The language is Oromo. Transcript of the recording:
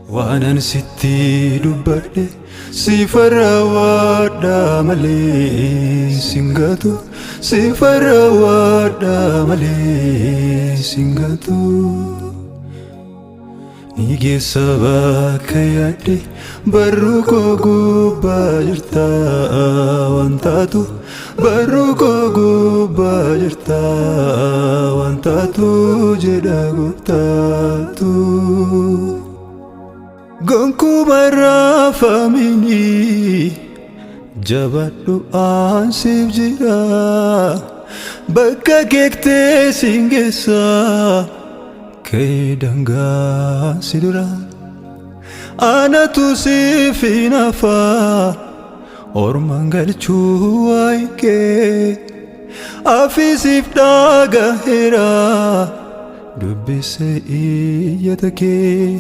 وانا نسيتي دبري سفر وادا ملي سنغاتو سفر وادا ملي سنغاتو نيجي سبا كيادي baruko gubba jirta wantatu baruko gubba jirta wantatu jedha goftatu gonku marafamini jabadhu ansif jira bakka gekte singesa kaydanga sidura أنا توصفي نفا أورمان قلتشو وايكي أفي سيفتا قهرا دبي سيئتكي